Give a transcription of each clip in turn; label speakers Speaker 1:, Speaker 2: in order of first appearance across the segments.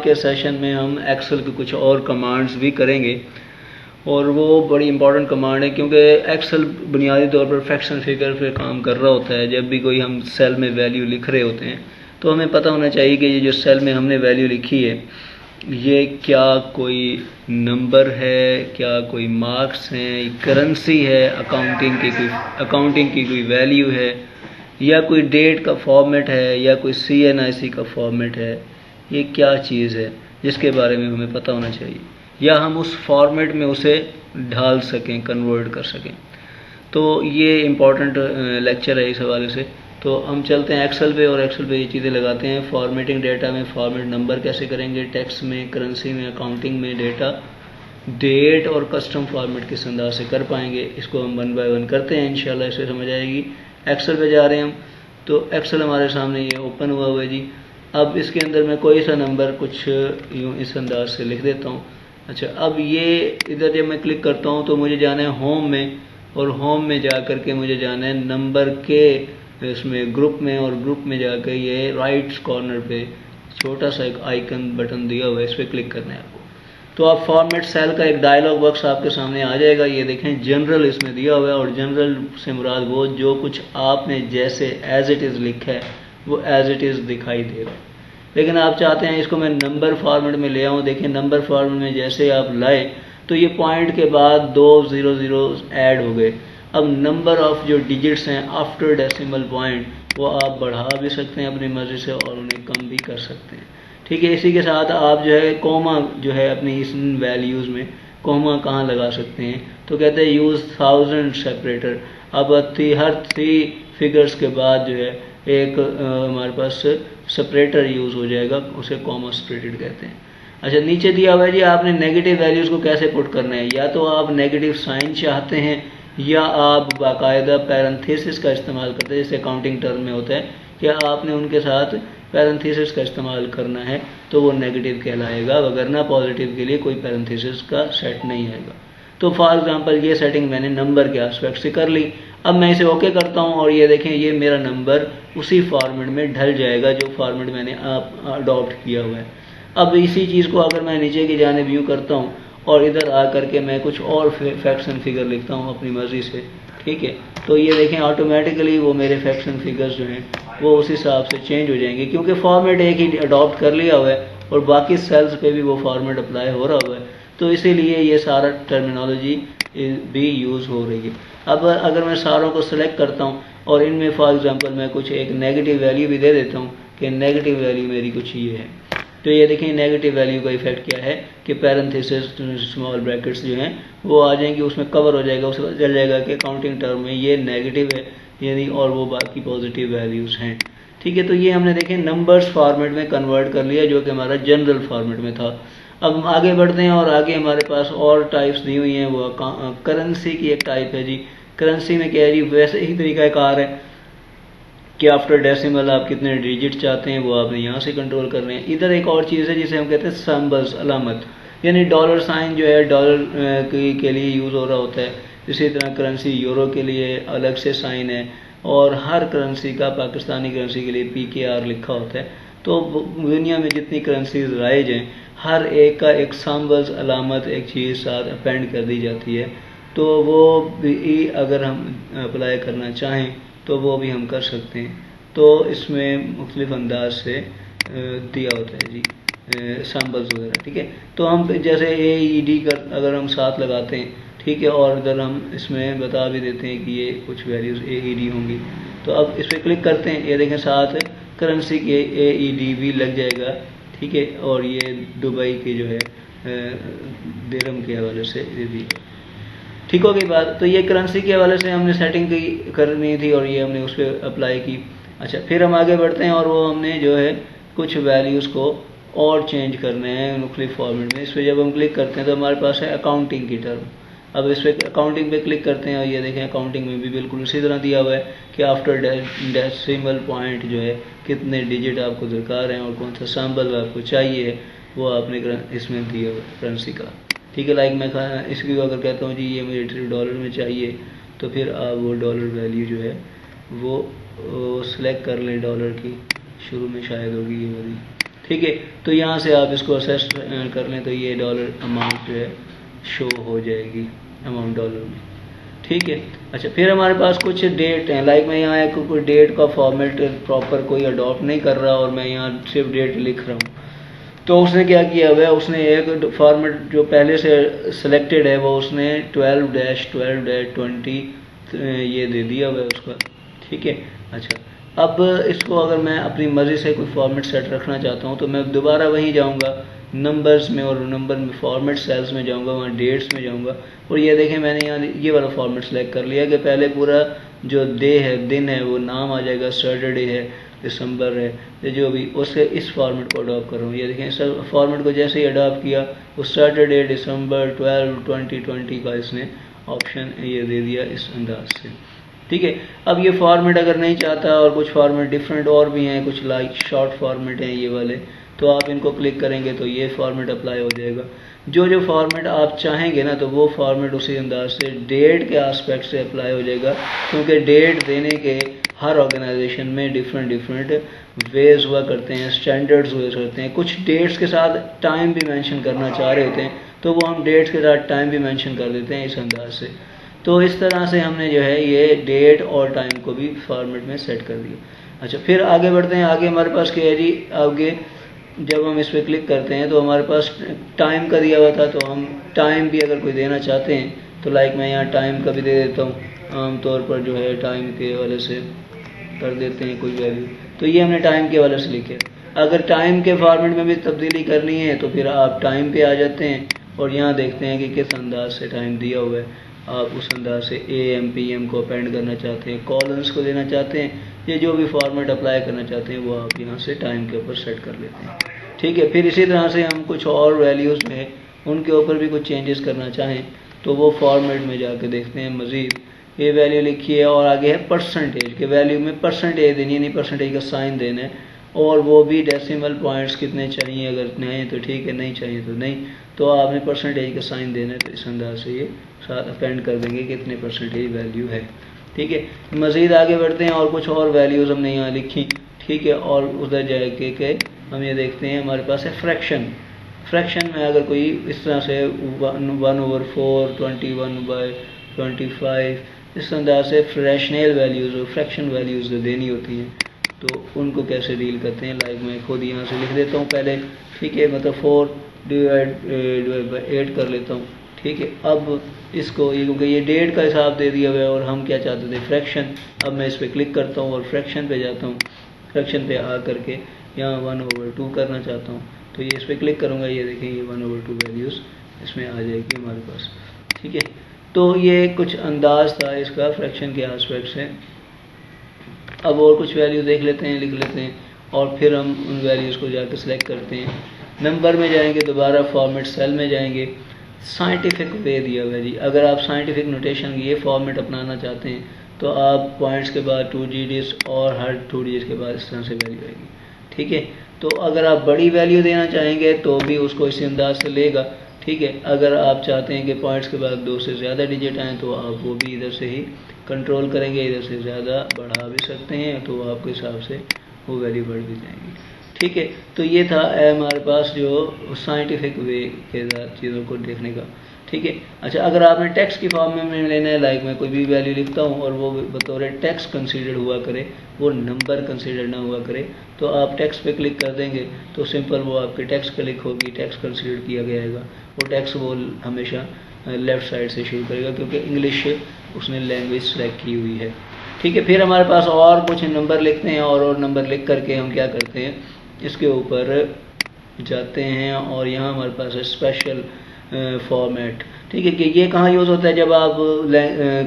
Speaker 1: के सेशन में हम एक्सेल के कुछ और कमांड्स भी करेंगे और वो बड़ी इंपॉर्टेंट कमांड है, क्योंकि एक्सेल बुनियादी तौर पर फ्रैक्शन फिगर पे काम कर रहा होता है। जब भी कोई हम सेल में वैल्यू लिख रहे होते हैं तो हमें पता होना चाहिए कि ये जो सेल में हमने वैल्यू लिखी है ये क्या कोई नंबर है, क्या कोई मार्क्स हैं, करेंसी है, अकाउंटिंग की कोई वैल्यू है, या कोई डेट का फॉर्मेट है, या कोई CNIC का फॉर्मेट है। ये क्या चीज़ है जिसके बारे में हमें पता होना चाहिए, या हम उस फॉर्मेट में उसे ढाल सकें, कन्वर्ट कर सकें। तो ये इम्पॉर्टेंट लेक्चर है इस हवाले से। तो हम चलते हैं एक्सेल पे और एक्सेल पे ये चीज़ें लगाते हैं। फॉर्मेटिंग डेटा में फॉर्मेट नंबर कैसे करेंगे, टेक्स्ट में, करेंसी में, अकाउंटिंग में डेटा, डेट और कस्टम फॉर्मेट किस अंदाज से कर पाएंगे, इसको हम 1 बाय 1 करते हैं। इंशाल्लाह इससे समझ आएगी। एक्सेल पे जा रहे हैं हम, तो एक्सेल हमारे सामने ये ओपन हुआ हुआ है जी। अब इसके अंदर मैं कोई सा नंबर कुछ यूँ इस अंदाज से लिख देता हूँ। अच्छा, अब ये इधर जब मैं क्लिक करता हूँ तो मुझे जाना है होम में, और होम में जा कर के मुझे जाना है नंबर के इसमें ग्रुप में, और ग्रुप में जाकर ये राइट कॉर्नर पे छोटा सा एक आइकन बटन दिया हुआ है, इस पर क्लिक करना है आपको। तो आप फॉर्मेट सेल का एक डायलॉग बॉक्स आपके सामने आ जाएगा। ये देखें जनरल इसमें दिया हुआ है, और जनरल से मुराद वो जो कुछ आपने जैसे एज इट इज़ लिखा है वो एज इट इज़ दिखाई देगा। लेकिन आप चाहते हैं इसको मैं नंबर फॉर्मेट में ले आऊँ। देखिए नंबर फॉर्मेट में जैसे आप लाए तो ये पॉइंट के बाद 2 0 ऐड हो गए। अब नंबर ऑफ जो डिजिट्स हैं आफ्टर डेसिमल पॉइंट वो आप बढ़ा भी सकते हैं अपनी मर्ज़ी से और उन्हें कम भी कर सकते हैं। ठीक है, इसी के साथ आप जो है कोमा जो है अपनी इस वैल्यूज़ में कोमा कहाँ लगा सकते हैं, तो कहते हैं यूज़ 1000 सेपरेटर। अब हर 3 फिगर्स के बाद जो है एक हमारे पास सेपरेटर यूज़ हो जाएगा, उसे कॉमा सेपरेटेड कहते हैं। अच्छा, नीचे दिया हुआ है जी आपने नेगेटिव वैल्यूज़ को कैसे पुट करना है। या तो आप नेगेटिव साइन चाहते हैं, या आप बाकायदा पैरेंथेसिस का इस्तेमाल करते हैं, जैसे अकाउंटिंग टर्म में होता है कि आपने उनके साथ पैरेंथेसिस का इस्तेमाल करना है तो वो नेगेटिव कहलाएगा, वगरना पॉजिटिव के लिए कोई पैरेंथेसिस का सेट नहीं आएगा। तो फॉर एग्जांपल ये सेटिंग मैंने नंबर के एस्पेक्ट से कर ली। अब मैं इसे ओके करता हूँ और ये देखें ये मेरा नंबर उसी फॉर्मेट में ढल जाएगा जो फॉर्मेट मैंने अडॉप्ट किया हुआ है। अब इसी चीज़ को अगर मैं नीचे की जानिब व्यू करता हूँ और इधर आ करके मैं कुछ और फैक्ट्स एंड फिगर लिखता हूँ अपनी मर्ज़ी से, ठीक है, तो ये देखें ऑटोमेटिकली वो मेरे फैक्ट्स एंड फिगर्स जो हैं वो उस हिसाब से चेंज हो जाएंगे, क्योंकि फॉर्मेट एक ही अडॉप्ट कर लिया हुआ है और बाकी सेल्स पे भी वो फॉर्मेट अप्लाई हो रहा हुआ है। तो इसीलिए ये सारा टर्मिनोलॉजी भी यूज़ हो रही है। अब अगर मैं सारों को सिलेक्ट करता हूँ और इनमें फॉर एग्जांपल मैं कुछ एक नेगेटिव वैल्यू भी दे देता हूँ कि नेगेटिव वैल्यू मेरी कुछ ये है, तो ये देखिए नेगेटिव वैल्यू का इफेक्ट क्या है कि पैरेंथेसिस स्मॉल ब्रैकेट्स जो हैं वो आ जाएंगी, उसमें कवर हो जाएगा, उससे पता चल जाएगा कि अकाउंटिंग टर्म में ये नेगेटिव है यानी, और वो बाकी पॉजिटिव वैल्यूज़ हैं। ठीक है, तो ये हमने देखें नंबर्स फॉर्मेट में कन्वर्ट कर लिया जो कि हमारा जनरल फॉर्मेट में था। अब आगे बढ़ते हैं और आगे हमारे पास और टाइप्स दी हुई हैं। वो करेंसी की एक टाइप है जी। करेंसी में क्या है जी, वैसे ही तरीक़ाकार है कि आफ्टर डेसिमल आप कितने डिजिट चाहते हैं वो आपने यहाँ से कंट्रोल कर रहे हैं। इधर एक और चीज़ है जिसे हम कहते हैं सिंबल्स, अलामत, यानी डॉलर साइन जो है डॉलर के लिए यूज़ हो रहा होता है। इसी तरह करेंसी यूरो के लिए अलग से साइन है, और हर करेंसी का पाकिस्तानी करेंसी के लिए PKR लिखा होता है। तो दुनिया में जितनी करेंसीज राइज हैं हर एक का एक सिंबल्स, अलामत एक चीज़ साथ अपेंड कर दी जाती है। तो वो भी अगर हम अप्लाई करना चाहें तो वो भी हम कर सकते हैं। तो इसमें मुख्तलिफ अंदाज से दिया होता है जी सिंबल्स वगैरह। ठीक है, तो हम जैसे AED कर अगर हम साथ लगाते हैं, ठीक है, और इधर हम इसमें बता भी देते हैं कि ये कुछ वैल्यूज़ AED होंगी। तो अब इस पर क्लिक करते हैं, ये देखें साथ करेंसी के AED भी लग जाएगा। ठीक है, और ये दुबई के जो है दिरहम के हवाले से ये दी। ठीक हो गई बात। तो ये करेंसी के हवाले से हमने सेटिंग की करनी थी और ये हमने उस पर अप्लाई की। अच्छा, फिर हम आगे बढ़ते हैं और वो हमने जो है कुछ वैल्यूज़ को और चेंज करने हैं मुख्तलिफ फॉर्मेट में। इस पर जब हम क्लिक करते हैं तो हमारे पास है अकाउंटिंग की टर्म। अब इस पर अकाउंटिंग पे क्लिक करते हैं और ये देखें अकाउंटिंग में भी बिल्कुल उसी तरह दिया हुआ है कि आफ्टर डेसिमल पॉइंट जो है कितने डिजिट आपको दरकार हैं और कौन सा सिंबल आपको चाहिए वो आपने इसमें दिया हुआ है करेंसी का। ठीक है, लाइक मैं इसकी अगर कहता हूँ जी ये मुझे डॉलर में चाहिए, तो फिर आप वो डॉलर वैल्यू जो है वो सिलेक्ट कर लें। डॉलर की शुरू में शायद होगी ये वाली, ठीक है। तो यहाँ से आप इसको असेस कर लें तो ये डॉलर अमाउंट जो है शो हो जाएगी अमाउंट डॉलर में, ठीक है। अच्छा, फिर हमारे पास कुछ डेट हैं, लाइक मैं यहाँ एक कोई डेट का फॉर्मेट प्रॉपर कोई अडॉप्ट नहीं कर रहा और मैं यहाँ सिर्फ डेट लिख रहा हूँ। तो उसने क्या किया हुआ है, उसने एक फॉर्मेट जो पहले से सिलेक्टेड है वो उसने 12-12-20 ये दे दिया हुआ है उसका, ठीक है। अच्छा, अब इसको अगर मैं अपनी मर्ज़ी से कोई फॉर्मेट सेट रखना चाहता हूँ तो मैं दोबारा वहीं जाऊँगा नंबर्स में और नंबर में फॉर्मेट सेल्स में जाऊँगा, वहाँ डेट्स में जाऊँगा और ये देखें मैंने यहाँ ये वाला फॉर्मेट सेलेक्ट कर लिया कि पहले पूरा जो डे है दिन है वो नाम आ जाएगा, सैटरडे है, दिसंबर है, ये जो भी उससे इस फॉर्मेट को अडॉप्ट कर रहा हूँ। ये देखें इस फॉर्मेट को जैसे ही अडॉप्ट किया वो सैटरडे दिसंबर 12-2020 का इसने ऑप्शन ये दे दिया इस अंदाज से, ठीक है। अब ये फॉर्मेट अगर नहीं चाहता और कुछ फॉर्मेट डिफरेंट और भी हैं, कुछ लाइक शॉर्ट फॉर्मेट हैं ये वाले, तो आप इनको क्लिक करेंगे तो ये फॉर्मेट अप्लाई हो जाएगा। जो फॉर्मेट आप चाहेंगे ना तो वो फॉर्मेट उसी अंदाज से डेट के आस्पेक्ट से अप्लाई हो जाएगा, क्योंकि डेट देने के हर ऑर्गेनाइजेशन में डिफरेंट वेज हुआ करते हैं, स्टैंडर्ड्स हुए करते हैं। कुछ डेट्स के साथ टाइम भी मेंशन करना चाह रहे होते हैं तो वो हम डेट्स के साथ टाइम भी मेंशन कर देते हैं इस अंदाज से। तो इस तरह से हमने जो है ये डेट और टाइम को भी फॉर्मेट में सेट कर दिया। अच्छा, फिर आगे बढ़ते हैं। आगे हमारे पास क्या है जी, आगे जब हम इस पर क्लिक करते हैं तो हमारे पास टाइम का दिया हुआ था, तो हम टाइम भी अगर कोई देना चाहते हैं तो लाइक मैं यहाँ टाइम का भी दे देता हूँ, आमतौर पर जो है टाइम के हवाले से कर देते हैं कोई वैल्यू, तो ये हमने टाइम के हवाले से लिखे। अगर टाइम के फॉर्मेट में भी तब्दीली करनी है तो फिर आप टाइम पे आ जाते हैं और यहाँ देखते हैं कि किस अंदाज से टाइम दिया हुआ है, आप उस अंदाज से AM PM को अपेंड करना चाहते हैं, कॉलम्स को देना चाहते हैं, ये जो भी फॉर्मेट अप्लाई करना चाहते हैं वो आप यहाँ से टाइम के ऊपर सेट कर लेते हैं, ठीक है। फिर इसी तरह से हम कुछ और वैल्यूज़ में उनके ऊपर भी कुछ चेंजेस करना चाहें तो वो फॉर्मेट में जाके देखते हैं मज़ीद ये वैल्यू लिखी है और आगे है परसेंटेज के वैल्यू में परसेंटेज देनी है, नहीं परसेंटेज का साइन देना है, और वो भी डेसिमल पॉइंट्स कितने चाहिए, अगर नहीं तो ठीक है, नहीं चाहिए तो नहीं, तो आपने परसेंटेज का साइन देना है। तो इस अंदाज से ये साथ अपेंड कर देंगे कितने परसेंटेज वैल्यू है, ठीक है। मज़ीद आगे बढ़ते हैं और कुछ और वैल्यूज़ हमने यहाँ लिखी, ठीक है। और उधर जाके के हम ये देखते हैं हमारे पास है फ्रैक्शन। फ्रैक्शन में अगर कोई इस तरह से 1/4 21/25 इस अंदाज से फ्रैक्शनल वैल्यूज़ और फ्रैक्शन वैल्यूज़ देनी होती हैं तो उनको कैसे डील करते हैं, लाइक मैं खुद यहाँ से लिख देता हूँ पहले, ठीक है, मतलब 4/8 कर लेता हूँ, ठीक है। अब इसको ये क्योंकि ये डेट का हिसाब दे दिया हुआ है और हम क्या चाहते थे फ्रैक्शन, अब मैं इस पर क्लिक करता हूँ और फ्रैक्शन पे जाता हूँ, फ्रैक्शन पे आ करके यहाँ 1/2 करना चाहता हूँ तो ये इस पर क्लिक करूँगा, ये देखें ये 1/2 वैल्यूज़ इसमें आ जाएगी हमारे पास, ठीक है। तो ये कुछ अंदाज था इसका फ्रैक्शन के एस्पेक्ट से। अब और कुछ वैल्यू देख लेते हैं, लिख लेते हैं और फिर हम उन वैल्यूज़ को जाकर सेलेक्ट करते हैं। नंबर में जाएंगे, दोबारा फॉर्मेट सेल में जाएंगे, साइंटिफिक वे दिया हुआ है जी। अगर आप साइंटिफिक नोटेशन ये फॉर्मेट अपनाना चाहते हैं तो आप पॉइंट्स के बाद 2 डिजिट्स और हर 2 डिजिट के बाद इस तरह से वैल्यू आएगी, ठीक है। तो अगर आप बड़ी वैल्यू देना चाहेंगे तो भी उसको इसी अंदाज से लेगा, ठीक है। अगर आप चाहते हैं कि पॉइंट्स के बाद 2 से ज़्यादा डिजिट आएँ तो आप वो भी इधर से ही कंट्रोल करेंगे, इधर से ज़्यादा बढ़ा भी सकते हैं तो आपके हिसाब से वो वैल्यू बढ़ भी जाएंगी, ठीक है। तो ये था हमारे पास जो साइंटिफिक वे के साथ चीज़ों को देखने का, ठीक है। अच्छा, अगर आपने टेक्स्ट की फॉर्म में लेना है, लाइक मैं कोई भी वैल्यू लिखता हूँ और वो बतौर टेक्स्ट कंसीडर हुआ करे, वो नंबर कंसीडर ना हुआ करे, तो आप टेक्स्ट पे क्लिक कर देंगे तो सिंपल वो आपके टेक्स्ट क्लिक होगी, टेक्स्ट कंसीडर किया जाएगा। वो टेक्स्ट वो हमेशा लेफ़्ट साइड से शुरू करेगा क्योंकि इंग्लिश उसने लैंग्वेज सेलेक्ट की हुई है, ठीक है। फिर हमारे पास और कुछ नंबर लिखते हैं और नंबर लिख करके हम क्या करते हैं, इसके ऊपर जाते हैं और यहाँ हमारे पास है स्पेशल फॉर्मेट, ठीक है। कि ये कहाँ यूज़ होता है, जब आप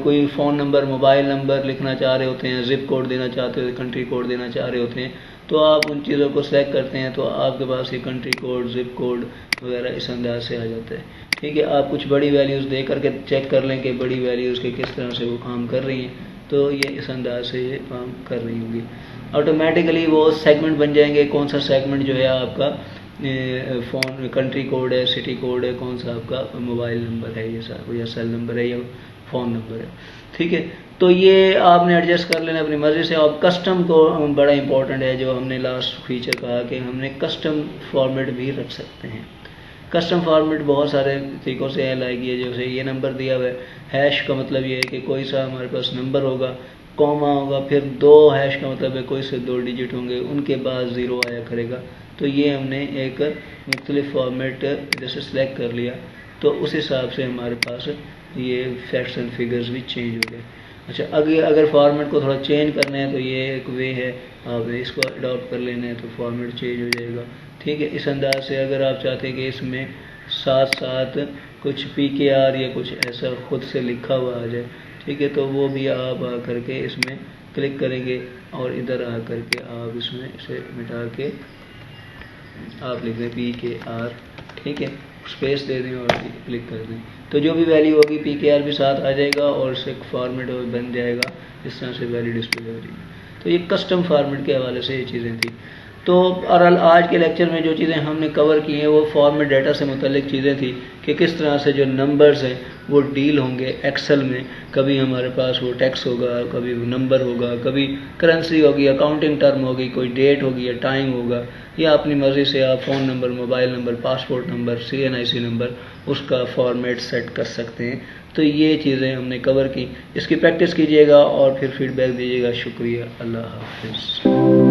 Speaker 1: कोई फ़ोन नंबर, मोबाइल नंबर लिखना चाह रहे होते हैं, ज़िप कोड देना चाहते हो, कंट्री कोड देना चाह रहे होते हैं, तो आप उन चीज़ों को सेलेक्ट करते हैं तो आपके पास ये कंट्री कोड, ज़िप कोड वगैरह इस अंदाज से आ जाता है, ठीक है। आप कुछ बड़ी वैल्यूज़ दे करके चेक कर लें कि बड़ी वैल्यूज़ के किस तरह से वो काम कर रही हैं, तो ये इस अंदाज से ये काम कर रही होंगी। ऑटोमेटिकली वो सेगमेंट बन जाएंगे, कौन सा सेगमेंट जो है आपका फ़ोन कंट्री कोड है, सिटी कोड है, कौन सा आपका मोबाइल नंबर है, ये सब या सेल नंबर है या फ़ोन नंबर है, ठीक है। तो ये आपने एडजस्ट कर लेना अपनी मर्ज़ी से। और कस्टम को बड़ा इंपॉर्टेंट है, जो हमने लास्ट फीचर कहा कि हमने कस्टम फॉर्मेट भी रख सकते हैं। कस्टम फॉर्मेट बहुत सारे तरीक़ों से है, लाइक ये जैसे ये नंबर दिया हुआ है, हैश का मतलब ये है कि कोई सा हमारे पास नंबर होगा, कॉमा होगा, फिर 2 हैश का मतलब है कोई से 2 डिजिट होंगे, उनके बाद 0 आया करेगा। तो ये हमने एक मुख्तलिफ फॉर्मेट जैसे सेलेक्ट कर लिया, तो उस हिसाब से हमारे पास ये फैक्ट्स एंड फिगर्स भी चेंज हो गए। अच्छा, अगर फॉर्मेट को थोड़ा चेंज करना है तो ये एक वे है, आप इसको अडॉप्ट कर लेना है तो फॉर्मेट चेंज हो जाएगा, ठीक है। इस अंदाज से अगर आप चाहते हैं कि इसमें साथ साथ कुछ PKR या कुछ ऐसा खुद से लिखा हुआ आ जाए, ठीक है, तो वो भी आप आ करके इसमें क्लिक करेंगे और इधर आ करके आप इसमें इसे मिटा के आप लिख दें PKR, ठीक है, स्पेस दे दें और क्लिक कर दें, तो जो भी वैल्यू होगी PKR भी साथ आ जाएगा और उससे एक फॉर्मेट बन जाएगा, इस तरह से वैल्यू डिस्प्ले हो जाएगी। तो ये कस्टम फॉर्मेट के हवाले से ये चीज़ें थी। तो और आज के लेक्चर में जो चीज़ें हमने कवर की हैं वो फॉर्मेट डाटा से मुतल्लिक चीज़ें थी कि किस तरह से जो नंबर्स हैं वो डील होंगे एक्सेल में। कभी हमारे पास वो टेक्स्ट होगा, कभी वो नंबर होगा, कभी करेंसी होगी, अकाउंटिंग टर्म होगी, कोई डेट होगी या टाइम होगा, या अपनी मर्ज़ी से आप phone number, mobile number, passport number, CNIC number, उसका फॉर्मेट सेट कर सकते हैं। तो ये चीज़ें हमने कवर की, इसकी प्रैक्टिस कीजिएगा और फिर फीडबैक दीजिएगा। शुक्रिया, अल्लाह हाफ़िज़।